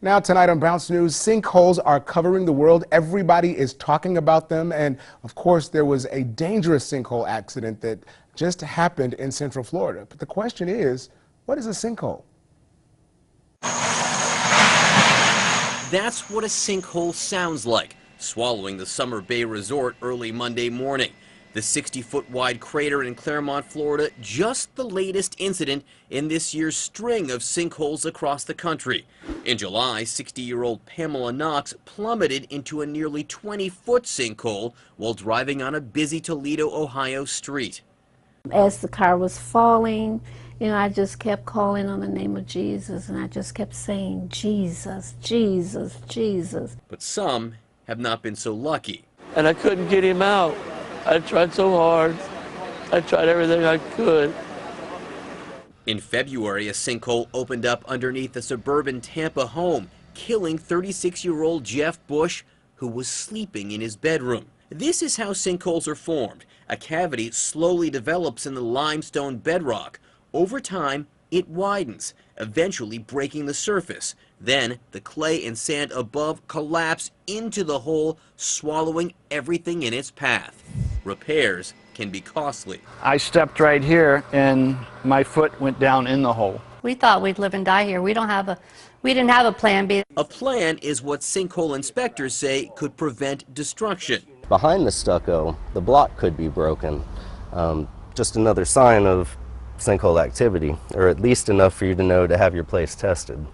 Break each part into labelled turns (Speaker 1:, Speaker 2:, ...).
Speaker 1: Now tonight on Bounce News, sinkholes are covering the world. Everybody is talking about them. And of course, there was a dangerous sinkhole accident that just happened in Central Florida. But the question is, what is a sinkhole?
Speaker 2: That's what a sinkhole sounds like, swallowing the Summer Bay Resort early Monday morning. The 60-foot wide crater in Claremont, Florida, just the latest incident in this year's string of sinkholes across the country. In July, 60-year-old Pamela Knox plummeted into a nearly 20-foot sinkhole while driving on a busy Toledo, Ohio street.
Speaker 3: As the car was falling, I just kept calling on the name of Jesus, and I just kept saying, Jesus, Jesus, Jesus.
Speaker 2: But some have not been so lucky.
Speaker 4: And I couldn't get him out. I tried so hard. I tried everything I could.
Speaker 2: In February, a sinkhole opened up underneath a suburban Tampa home, killing 36-year-old Jeff Bush, who was sleeping in his bedroom. This is how sinkholes are formed. A cavity slowly develops in the limestone bedrock. Over time, it widens, eventually breaking the surface. Then, the clay and sand above collapse into the hole, swallowing everything in its path. Repairs can be costly.
Speaker 5: I stepped right here and my foot went down in the hole.
Speaker 6: We thought we'd live and die here. We didn't have a plan B.
Speaker 2: A plan is what sinkhole inspectors say could prevent destruction.
Speaker 7: Behind the stucco, the block could be broken. Just another sign of sinkhole activity, or at least enough for you to know to have your place tested.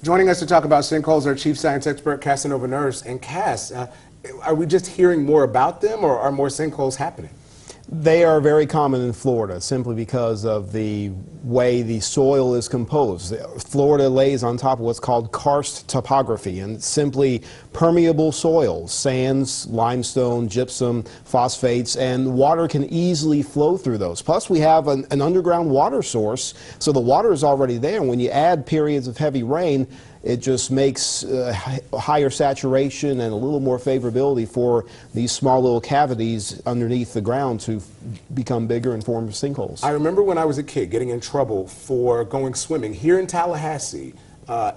Speaker 1: Joining us to talk about sinkholes are Chief Science Expert Casanova Nurse. And Cass, are we just hearing more about them, or are more sinkholes happening?
Speaker 8: They are very common in Florida simply because of the way the soil is composed. Florida lays on top of what's called karst topography, and it's simply permeable soils, sands, limestone, gypsum, phosphates, and water can easily flow through those. Plus we have an underground water source, so the water is already there. And when you add periods of heavy rain, it just makes higher saturation and a little more favorability for these small little cavities underneath the ground to become bigger and form sinkholes.
Speaker 1: I remember when I was a kid getting in trouble for going swimming here in Tallahassee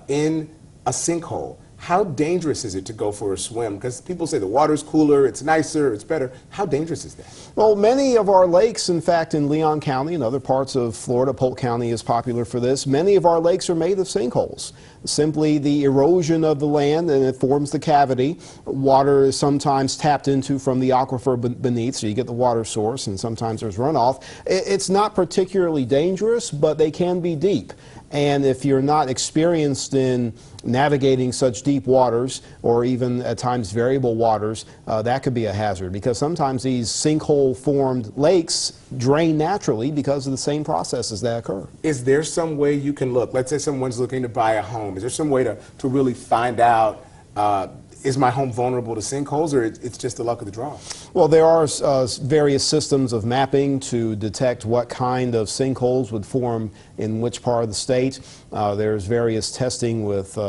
Speaker 1: in a sinkhole. How dangerous is it to go for a swim? Because people say the water's cooler, it's nicer, it's better. How dangerous is that?
Speaker 8: Well, many of our lakes, in fact, in Leon County and other parts of Florida, Polk County is popular for this, many of our lakes are made of sinkholes. Simply the erosion of the land, and it forms the cavity. Water is sometimes tapped into from the aquifer beneath, so you get the water source, and sometimes there's runoff. It's not particularly dangerous, but they can be deep. And if you're not experienced in navigating such deep waters, or even at times variable waters, that could be a hazard, because sometimes these sinkhole-formed lakes drain naturally because of the same processes that occur.
Speaker 1: Is there some way you can look? Let's say someone's looking to buy a home. Is there some way to really find out, is my home vulnerable to sinkholes, or it's just the luck of the draw?
Speaker 8: Well, there are various systems of mapping to detect what kind of sinkholes would form in which part of the state. There's various testing with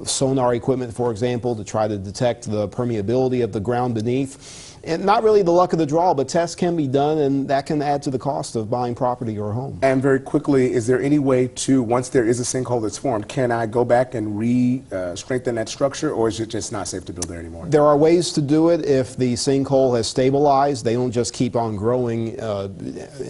Speaker 8: sonar equipment, for example, to try to detect the permeability of the ground beneath. And not really the luck of the draw, but tests can be done, and that can add to the cost of buying property or a home.
Speaker 1: And very quickly, is there any way to, once there is a sinkhole that's formed, can I go back and strengthen that structure, or is it just not safe to build there anymore?
Speaker 8: There are ways to do it if the sinkhole has stabilized. They don't just keep on growing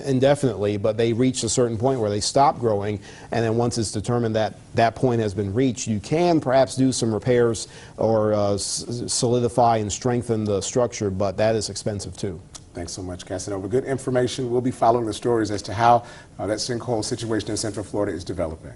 Speaker 8: indefinitely, but they reach a certain point where they stop growing, and then once it's determined that that point has been reached, you can perhaps do some repairs or solidify and strengthen the structure, but that is expensive too.
Speaker 1: Thanks so much, Casanova. Good information. We'll be following the stories as to how that sinkhole situation in Central Florida is developing.